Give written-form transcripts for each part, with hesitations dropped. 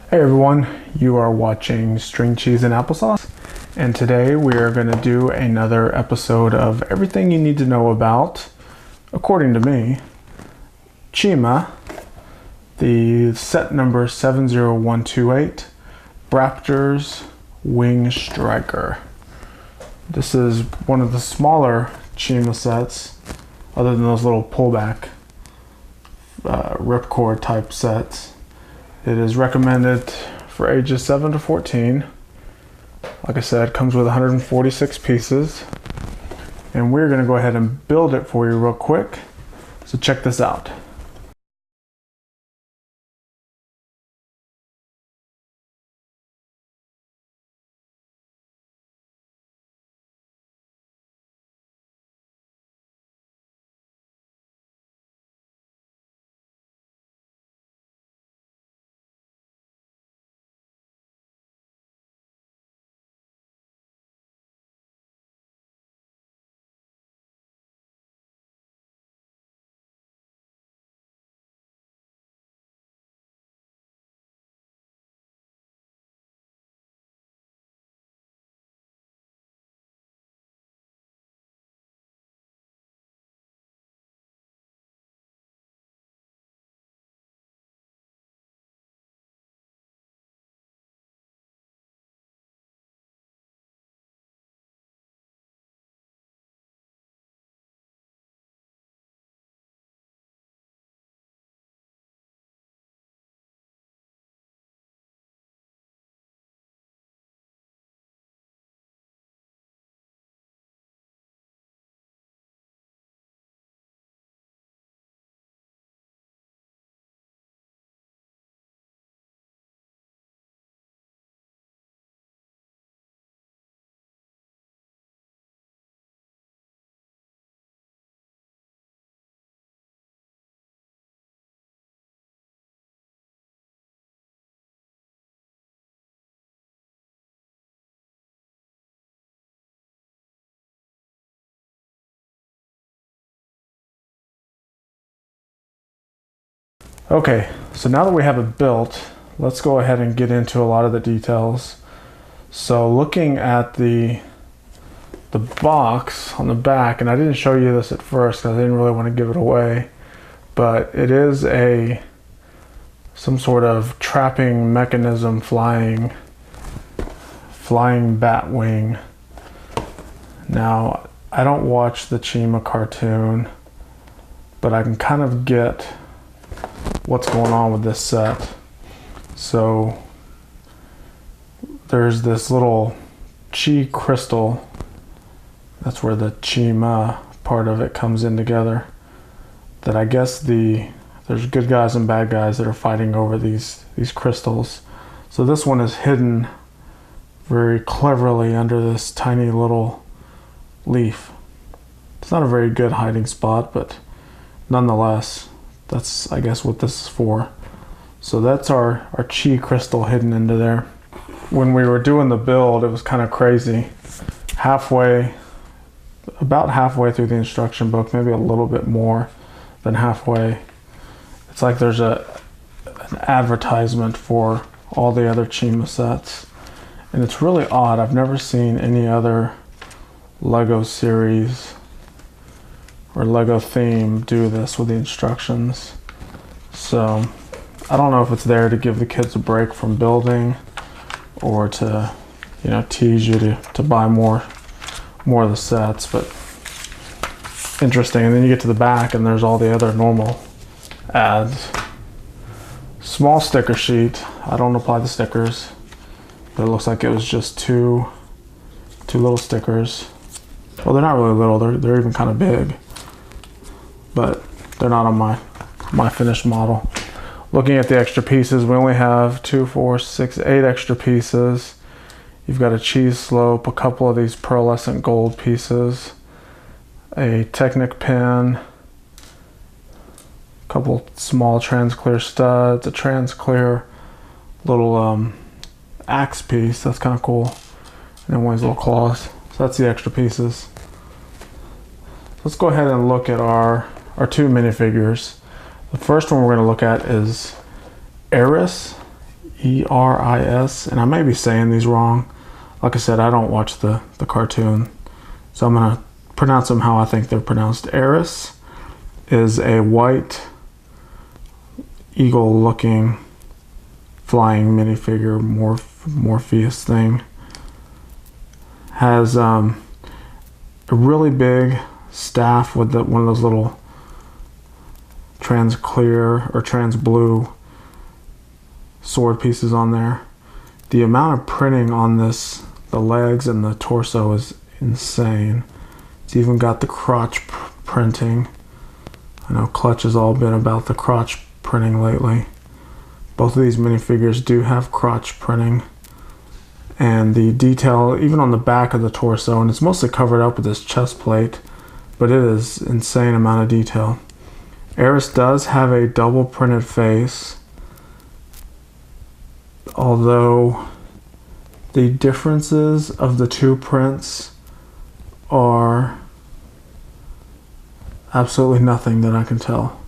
Hey everyone, you are watching String Cheese and Applesauce, and today we are going to do another episode of everything you need to know about, according to me, Chima, the set number 70128, Braptors Wing Striker. This is one of the smaller Chima sets, other than those little pullback ripcord type sets. It is recommended for ages 7 to 14. Like I said, comes with 146 pieces. And we're going to go ahead and build it for you real quick. So check this out. Okay, so now that we have it built, let's go ahead and get into a lot of the details. So looking at the box on the back, and I didn't show you this at first because I didn't really want to give it away, but it is some sort of trapping mechanism flying bat wing. Now, I don't watch the Chima cartoon, but I can kind of get what's going on with this set. So there's this little chi crystal. That's where the Chima part of it comes in together. That I guess there's good guys and bad guys that are fighting over these crystals. So this one is hidden very cleverly under this tiny little leaf. It's not a very good hiding spot, but nonetheless, that's, I guess, what this is for. So that's our chi crystal hidden into there. When we were doing the build, it was kind of crazy. About halfway through the instruction book, maybe a little bit more than halfway, it's like there's an advertisement for all the other Chima sets. And it's really odd. I've never seen any other Lego series or Lego theme do this with the instructions. So I don't know if it's there to give the kids a break from building or to, tease you to buy more of the sets, but interesting. And then you get to the back and there's all the other normal ads. Small sticker sheet. I don't apply the stickers, but it looks like it was just two little stickers. Well, they're not really little, they're even kind of big, but they're not on my finished model. Looking at the extra pieces, we only have 2, 4, 6, 8 extra pieces. You've got a cheese slope, a couple of these pearlescent gold pieces, a Technic pin, a couple small transclear studs, a transclear little axe piece, that's kind of cool, and then one of these little claws. So that's the extra pieces. Let's go ahead and look at our two minifigures. The first one we're going to look at is Eros, Eris, and I may be saying these wrong. Like I said, I don't watch the cartoon, so I'm gonna pronounce them how I think they're pronounced. Eros is a white eagle-looking flying minifigure Morpheus thing. Has a really big staff with one of those little trans clear or trans blue sword pieces on there. The amount of printing on this, the legs and the torso, is insane. It's even got the crotch printing. I know Clutch has all been about the crotch printing lately. Both of these minifigures do have crotch printing. And the detail, even on the back of the torso, and it's mostly covered up with this chest plate, but it is insane amount of detail. Eros does have a double printed face, although the differences of the two prints are absolutely nothing that I can tell.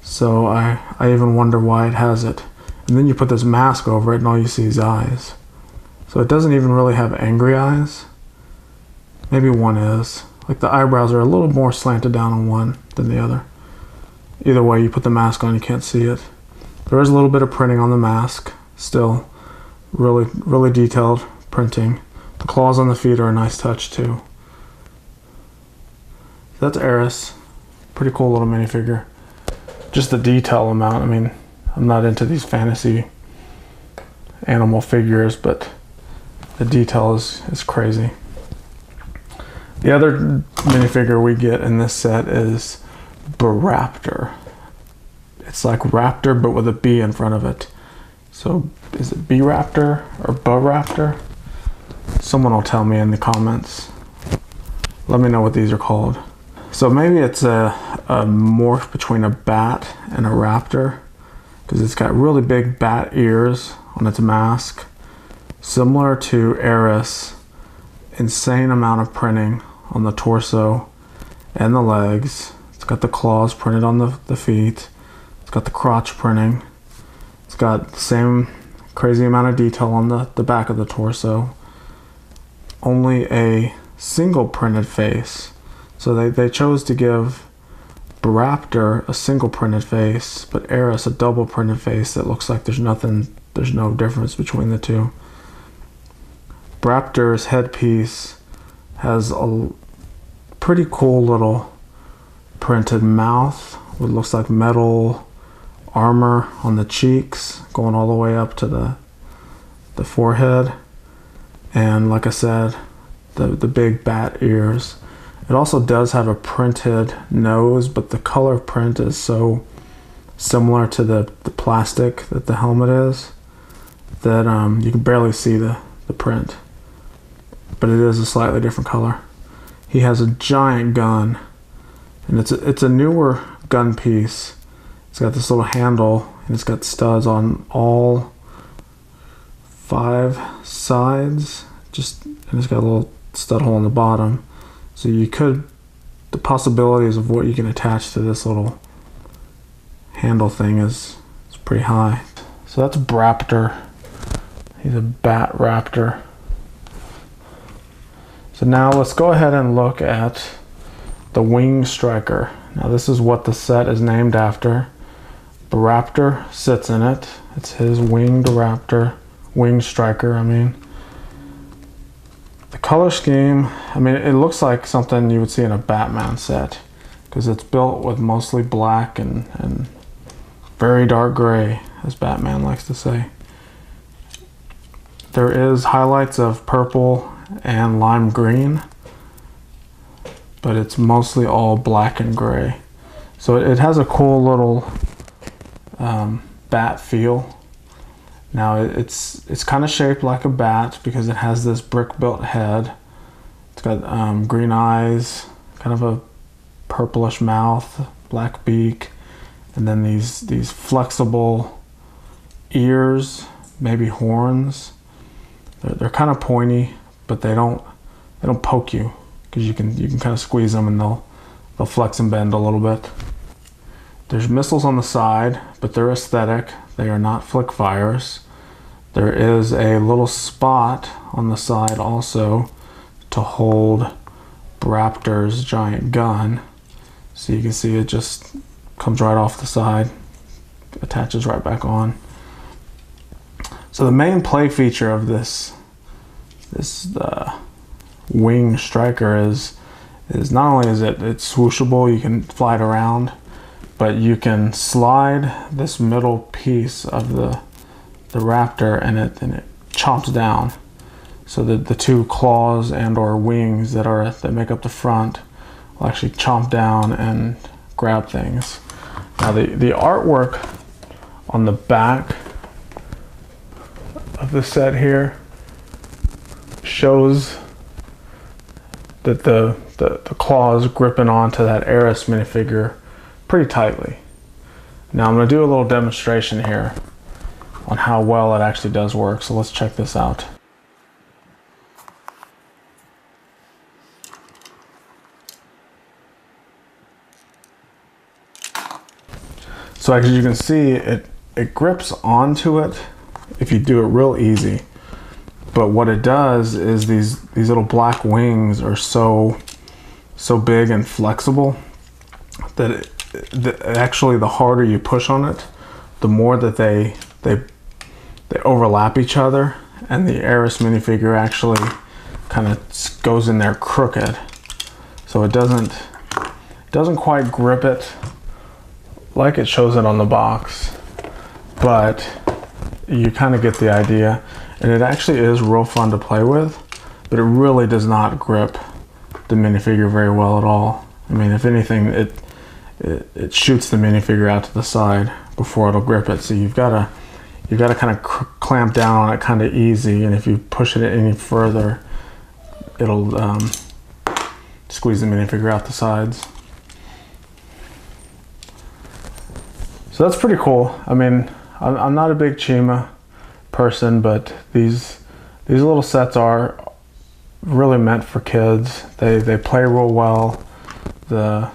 So I even wonder why it has it. And then you put this mask over it and all you see is eyes. So it doesn't even really have angry eyes. Maybe one is. Like the eyebrows are a little more slanted down on one than the other. Either way, you put the mask on, you can't see it. There is a little bit of printing on the mask. Still, really detailed printing. The claws on the feet are a nice touch too. That's Eros. Pretty cool little minifigure. Just the detail amount. I mean, I'm not into these fantasy animal figures, but the detail is crazy. The other minifigure we get in this set is Braptor. It's like Raptor, but with a B in front of it. So is it B-Raptor or B-Raptor? Someone will tell me in the comments. Let me know what these are called. So maybe it's a morph between a bat and a raptor, because it's got really big bat ears on its mask. Similar to Eros, insane amount of printing on the torso and the legs. It's got the claws printed on the feet. It's got the crotch printing. It's got the same crazy amount of detail on the back of the torso. Only a single printed face. So they chose to give Braptor a single printed face, but Eros a double printed face that looks like there's no difference between the two. Braptor's headpiece has a pretty cool little printed mouth. What looks like metal armor on the cheeks, going all the way up to the forehead. And like I said, the big bat ears. It also does have a printed nose, but the color print is so similar to the plastic that the helmet is that you can barely see the print. But it is a slightly different color. He has a giant gun, and it's a newer gun piece. It's got this little handle, and it's got studs on all 5 sides. And it's got a little stud hole on the bottom. So the possibilities of what you can attach to this little handle thing is pretty high. So that's Braptor. He's a bat raptor. So now let's go ahead and look at the Wing Striker. Now this is what the set is named after. The Raptor sits in it. It's his winged raptor. Wing Striker, I mean. The color scheme, I mean, it looks like something you would see in a Batman set, because it's built with mostly black and very dark gray, as Batman likes to say. There is highlights of purple and lime green, but it's mostly all black and gray. So it has a cool little bat feel. Now it's kind of shaped like a bat because it has this brick built head. It's got green eyes, kind of a purplish mouth, black beak, and then these flexible ears, maybe horns. They're kind of pointy, but they don't poke you, because you can kind of squeeze them and they'll flex and bend a little bit. There's missiles on the side, but they're aesthetic. They are not flick fires. There is a little spot on the side also to hold Braptor's giant gun. So you can see it just comes right off the side, attaches right back on. So the main play feature of this wing striker is not only is it's swooshable, you can fly it around, but you can slide this middle piece of the Raptor and it chomps down. So that the two claws and or wings that make up the front will actually chomp down and grab things. Now the artwork on the back of the set here shows that the claws gripping onto that Eros minifigure pretty tightly. Now I'm going to do a little demonstration here on how well it actually does work, so let's check this out. So as you can see, it grips onto it if you do it real easy. But what it does is these little black wings are so big and flexible that actually the harder you push on it, the more that they overlap each other, and the Eros minifigure actually kind of goes in there crooked. So it doesn't quite grip it like it shows it on the box, but you kind of get the idea. And it actually is real fun to play with, but it really does not grip the minifigure very well at all. I mean, if anything, it shoots the minifigure out to the side before it'll grip it. So you've got to kind of clamp down on it kind of easy, and if you push it any further, it'll squeeze the minifigure out the sides. So that's pretty cool. I mean, I'm not a big Chima person, but these little sets are really meant for kids. They play real well. The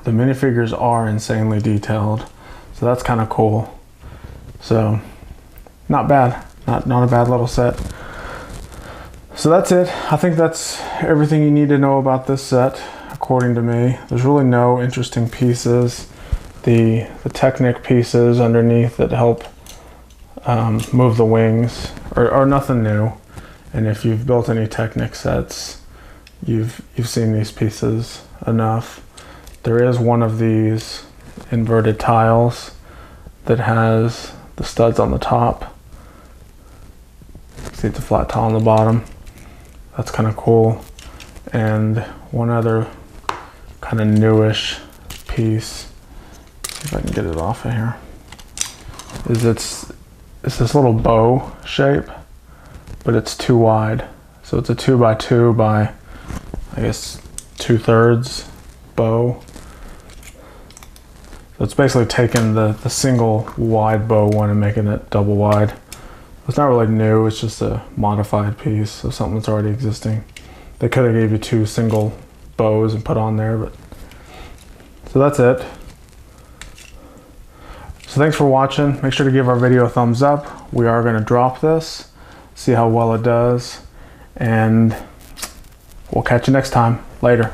minifigures are insanely detailed, so that's kind of cool. So not bad, not a bad little set. So that's it. I think that's everything you need to know about this set, according to me. There's really no interesting pieces. The Technic pieces underneath that help move the wings are nothing new, and if you've built any Technic sets, you've seen these pieces enough. There is one of these inverted tiles that has the studs on the top. See, it's a flat tile on the bottom. That's kind of cool. And one other kind of newish piece, see if I can get it off of here, is it's this little bow shape, but it's too wide. So it's a 2x2 by, I guess, 2/3 bow. So it's basically taking the single wide bow one and making it double wide. It's not really new, it's just a modified piece of something that's already existing. They could have gave you 2 single bows and put on there, but so that's it. So thanks for watching. Make sure to give our video a thumbs up. We are going to drop this, see how well it does, and we'll catch you next time. Later.